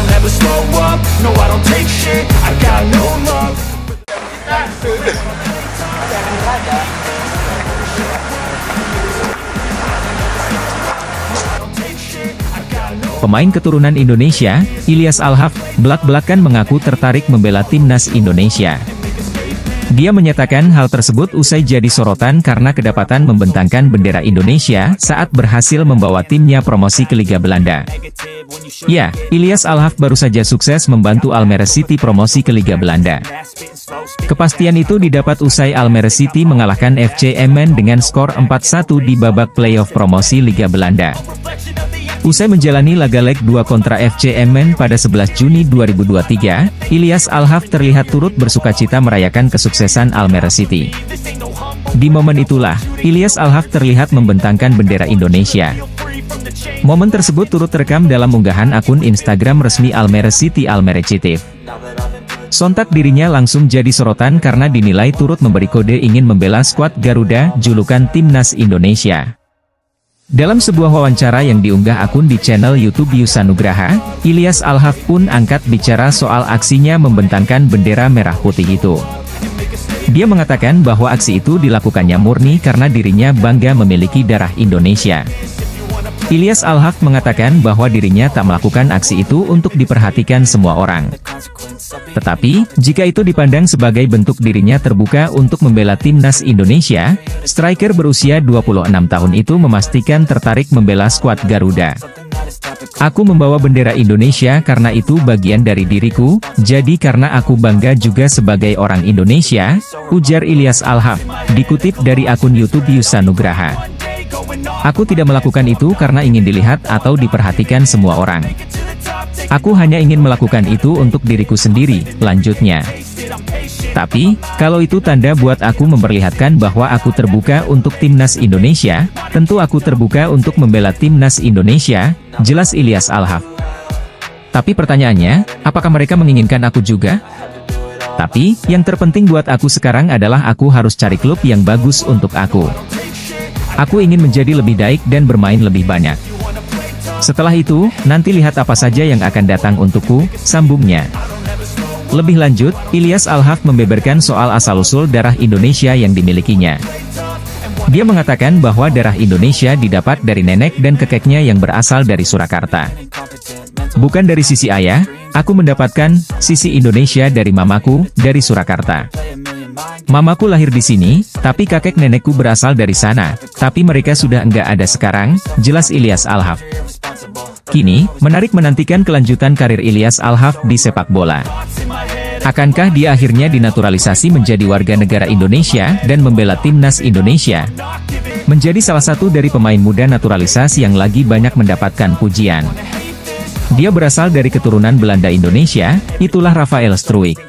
don't ever slow up, no I don't take shit, I got no love. Pemain keturunan Indonesia, Ilyas Alhaf, belak-belakan mengaku tertarik membela timnas Indonesia. Dia menyatakan hal tersebut usai jadi sorotan karena kedapatan membentangkan bendera Indonesia saat berhasil membawa timnya promosi ke Liga Belanda. Ya, Ilyas Alhaf baru saja sukses membantu Almere City promosi ke Liga Belanda. Kepastian itu didapat usai Almere City mengalahkan FC Emmen dengan skor 4-1 di babak playoff promosi Liga Belanda. Usai menjalani laga leg 2 kontra FC Emmen pada 11 Juni 2023, Ilyas Alhaf terlihat turut bersukacita merayakan kesuksesan Almere City. Di momen itulah, Ilyas Alhaf terlihat membentangkan bendera Indonesia. Momen tersebut turut terekam dalam unggahan akun Instagram resmi Almere City Almere Citif. Sontak dirinya langsung jadi sorotan karena dinilai turut memberi kode ingin membela skuad Garuda, julukan Timnas Indonesia. Dalam sebuah wawancara yang diunggah akun di channel YouTube Yusanugraha, Ilyas Alhaf pun angkat bicara soal aksinya membentangkan bendera merah putih itu. Dia mengatakan bahwa aksi itu dilakukannya murni karena dirinya bangga memiliki darah Indonesia. Ilyas Alhaf mengatakan bahwa dirinya tak melakukan aksi itu untuk diperhatikan semua orang. Tetapi, jika itu dipandang sebagai bentuk dirinya terbuka untuk membela timnas Indonesia, striker berusia 26 tahun itu memastikan tertarik membela skuad Garuda. Aku membawa bendera Indonesia karena itu bagian dari diriku, jadi karena aku bangga juga sebagai orang Indonesia, ujar Ilyas Alhaf, dikutip dari akun YouTube Yusanugraha. Aku tidak melakukan itu karena ingin dilihat atau diperhatikan semua orang. Aku hanya ingin melakukan itu untuk diriku sendiri, lanjutnya. Tapi, kalau itu tanda buat aku memperlihatkan bahwa aku terbuka untuk timnas Indonesia, tentu aku terbuka untuk membela timnas Indonesia, jelas Ilyas Alhaf. Tapi pertanyaannya, apakah mereka menginginkan aku juga? Tapi, yang terpenting buat aku sekarang adalah aku harus cari klub yang bagus untuk aku. Aku ingin menjadi lebih baik dan bermain lebih banyak. Setelah itu, nanti lihat apa saja yang akan datang untukku, sambungnya. Lebih lanjut, Ilyas Alhaf membeberkan soal asal-usul darah Indonesia yang dimilikinya. Dia mengatakan bahwa darah Indonesia didapat dari nenek dan kakeknya yang berasal dari Surakarta. Bukan dari sisi ayah, aku mendapatkan sisi Indonesia dari mamaku, dari Surakarta. Mamaku lahir di sini, tapi kakek nenekku berasal dari sana, tapi mereka sudah enggak ada sekarang, jelas Ilyas Alhaf. Kini, menarik menantikan kelanjutan karir Ilyas Alhaf di sepak bola. Akankah dia akhirnya dinaturalisasi menjadi warga negara Indonesia dan membela timnas Indonesia? Menjadi salah satu dari pemain muda naturalisasi yang lagi banyak mendapatkan pujian. Dia berasal dari keturunan Belanda Indonesia, itulah Rafael Struijk.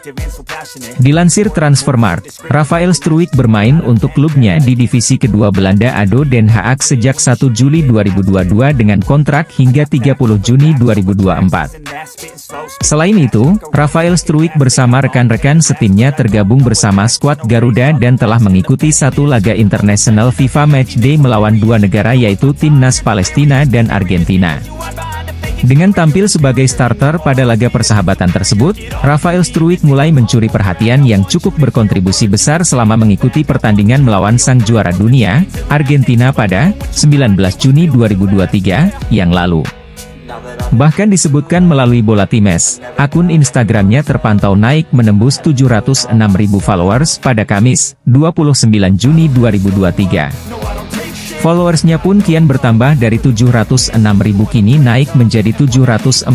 Dilansir Transfermarkt, Rafael Struijk bermain untuk klubnya di divisi kedua Belanda ADO Den Haag sejak 1 Juli 2022 dengan kontrak hingga 30 Juni 2024. Selain itu, Rafael Struijk bersama rekan-rekan setimnya tergabung bersama skuad Garuda dan telah mengikuti satu laga internasional FIFA Matchday melawan dua negara yaitu Timnas Palestina dan Argentina. Dengan tampil sebagai starter pada laga persahabatan tersebut, Rafael Struijk mulai mencuri perhatian yang cukup berkontribusi besar selama mengikuti pertandingan melawan sang juara dunia, Argentina pada 19 Juni 2023 yang lalu. Bahkan disebutkan melalui Bola Times, akun Instagramnya terpantau naik menembus 706.000 followers pada Kamis, 29 Juni 2023. Followersnya pun kian bertambah dari 706.000 kini naik menjadi 714.000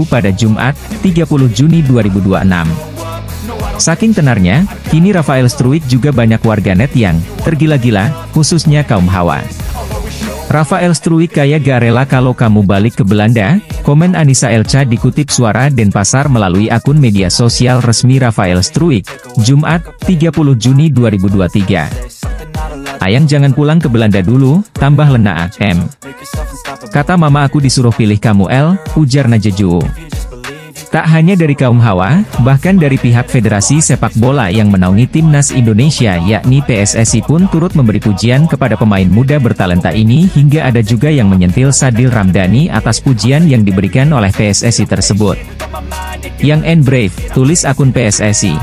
pada Jumat, 30 Juni 2026. Saking tenarnya, kini Rafael Struijk juga banyak warganet yang tergila-gila, khususnya kaum hawa. Rafael Struijk kayak gak rela kalau kamu balik ke Belanda, komen Anissa Elca dikutip Suara Denpasar melalui akun media sosial resmi Rafael Struijk, Jumat, 30 Juni 2023. Ayang jangan pulang ke Belanda dulu, tambah lena M. Kata mama aku disuruh pilih kamu ujar Najeju. Tak hanya dari kaum hawa, bahkan dari pihak Federasi Sepak Bola yang menaungi Timnas Indonesia yakni PSSI pun turut memberi pujian kepada pemain muda bertalenta ini, hingga ada juga yang menyentil Sadil Ramdhani atas pujian yang diberikan oleh PSSI tersebut. Young and brave, tulis akun PSSI.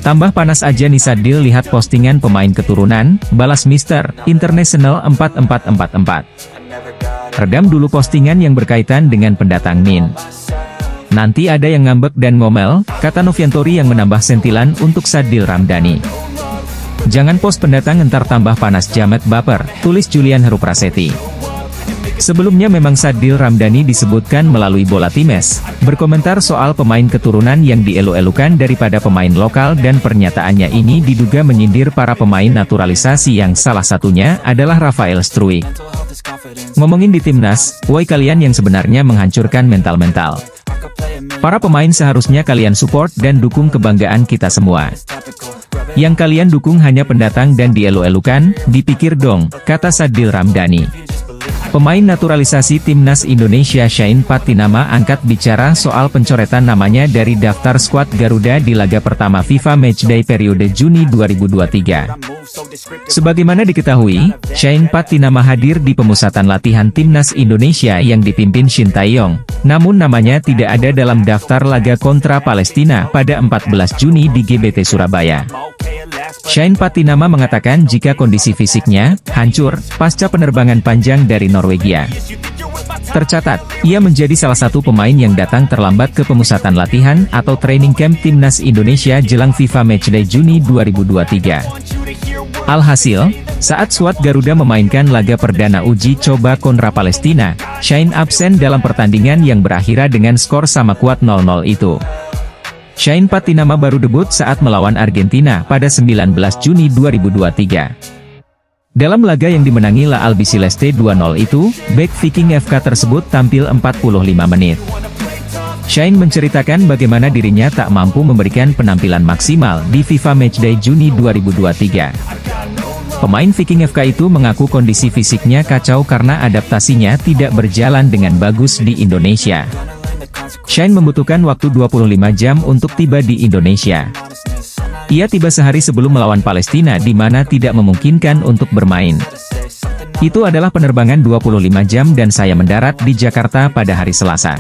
Tambah panas aja nih Sadil lihat postingan pemain keturunan, balas Mr. International 4444. Redam dulu postingan yang berkaitan dengan pendatang Min. Nanti ada yang ngambek dan ngomel, kata Noviantori yang menambah sentilan untuk Sadil Ramdhani. Jangan post pendatang entar tambah panas jamet baper, tulis Julian Herupraseti. Sebelumnya memang Sadil Ramdhani disebutkan melalui Bola Times, berkomentar soal pemain keturunan yang dielu-elukan daripada pemain lokal, dan pernyataannya ini diduga menyindir para pemain naturalisasi yang salah satunya adalah Rafael Struijk. Ngomongin di Timnas, woi kalian yang sebenarnya menghancurkan mental-mental. Para pemain seharusnya kalian support dan dukung kebanggaan kita semua. Yang kalian dukung hanya pendatang dan dielu-elukan, dipikir dong, kata Sadil Ramdhani. Pemain naturalisasi Timnas Indonesia Shain Patinama angkat bicara soal pencoretan namanya dari daftar skuad Garuda di laga pertama FIFA Matchday periode Juni 2023. Sebagaimana diketahui, Shain Patinama hadir di pemusatan latihan Timnas Indonesia yang dipimpin Shin Tae-yong, namun namanya tidak ada dalam daftar laga kontra Palestina pada 14 Juni di GBT Surabaya. Shain Patinama mengatakan jika kondisi fisiknya hancur pasca penerbangan panjang dari Norwegia. Tercatat, ia menjadi salah satu pemain yang datang terlambat ke pemusatan latihan atau training camp Timnas Indonesia jelang FIFA Matchday Juni 2023. Alhasil, saat skuad Garuda memainkan laga perdana uji coba kontra Palestina, Shain absen dalam pertandingan yang berakhir dengan skor sama kuat 0-0 itu. Shain Patinama baru debut saat melawan Argentina pada 19 Juni 2023. Dalam laga yang dimenangi La Albiceleste 2-0 itu, bek Viking FK tersebut tampil 45 menit. Shain menceritakan bagaimana dirinya tak mampu memberikan penampilan maksimal di FIFA Matchday Juni 2023. Pemain Viking FK itu mengaku kondisi fisiknya kacau karena adaptasinya tidak berjalan dengan bagus di Indonesia. Shain membutuhkan waktu 25 jam untuk tiba di Indonesia. Ia tiba sehari sebelum melawan Palestina di mana tidak memungkinkan untuk bermain. Itu adalah penerbangan 25 jam dan saya mendarat di Jakarta pada hari Selasa.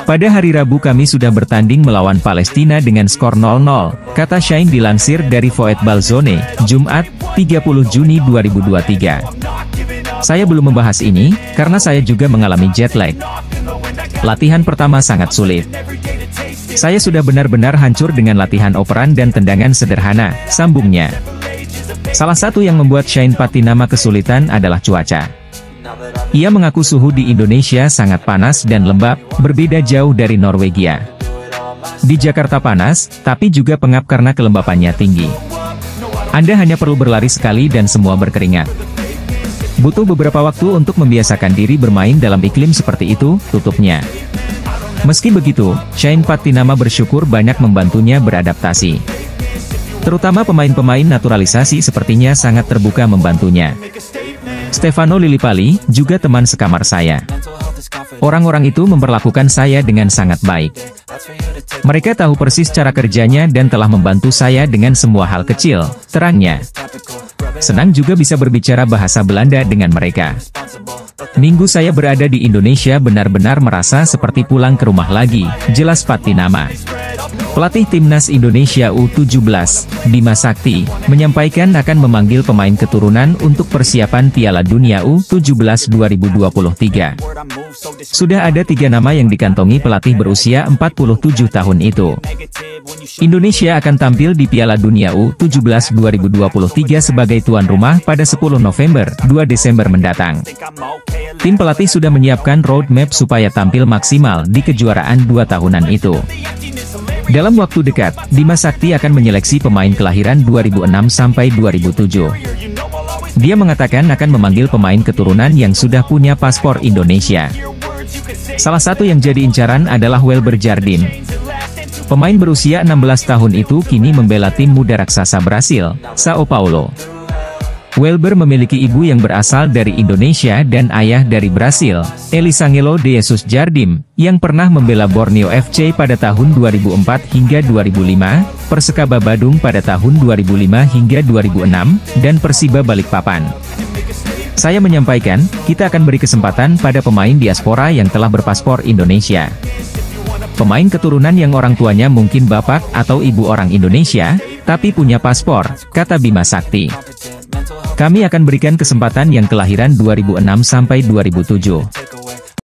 Pada hari Rabu kami sudah bertanding melawan Palestina dengan skor 0-0, kata Shain dilansir dari Voet Balzone, Jumat, 30 Juni 2023. Saya belum membahas ini, karena saya juga mengalami jet lag. Latihan pertama sangat sulit. Saya sudah benar-benar hancur dengan latihan operan dan tendangan sederhana, sambungnya. Salah satu yang membuat Shain Patinama kesulitan adalah cuaca. Ia mengaku suhu di Indonesia sangat panas dan lembab, berbeda jauh dari Norwegia. Di Jakarta panas, tapi juga pengap karena kelembapannya tinggi. Anda hanya perlu berlari sekali dan semua berkeringat. Butuh beberapa waktu untuk membiasakan diri bermain dalam iklim seperti itu, tutupnya. Meski begitu, Shain Patinama bersyukur banyak membantunya beradaptasi. Terutama pemain-pemain naturalisasi sepertinya sangat terbuka membantunya. Stefano Lillipali, juga teman sekamar saya. Orang-orang itu memperlakukan saya dengan sangat baik. Mereka tahu persis cara kerjanya dan telah membantu saya dengan semua hal kecil, terangnya. Senang juga bisa berbicara bahasa Belanda dengan mereka. Minggu saya berada di Indonesia benar-benar merasa seperti pulang ke rumah lagi, jelas Patinama. Pelatih Timnas Indonesia U17, Bima Sakti, menyampaikan akan memanggil pemain keturunan untuk persiapan Piala Dunia U17 2023. Sudah ada 3 nama yang dikantongi pelatih berusia 47 tahun itu. Indonesia akan tampil di Piala Dunia U17 2023 sebagai tuan rumah pada 10 November, 2 Desember mendatang. Tim pelatih sudah menyiapkan roadmap supaya tampil maksimal di kejuaraan 2 tahunan itu. Dalam waktu dekat, Bima Sakti akan menyeleksi pemain kelahiran 2006 sampai 2007. Dia mengatakan akan memanggil pemain keturunan yang sudah punya paspor Indonesia. Salah satu yang jadi incaran adalah Welber Jardine. Pemain berusia 16 tahun itu kini membela tim muda raksasa Brasil, Sao Paulo. Welber memiliki ibu yang berasal dari Indonesia dan ayah dari Brasil, Elisangelo de Jesus Jardim, yang pernah membela Borneo FC pada tahun 2004 hingga 2005, Persekaba Badung pada tahun 2005 hingga 2006, dan Persiba Balikpapan. Saya menyampaikan, kita akan beri kesempatan pada pemain diaspora yang telah berpaspor Indonesia. Pemain keturunan yang orang tuanya mungkin bapak atau ibu orang Indonesia, tapi punya paspor, kata Bima Sakti. Kami akan berikan kesempatan yang kelahiran 2006 sampai 2007.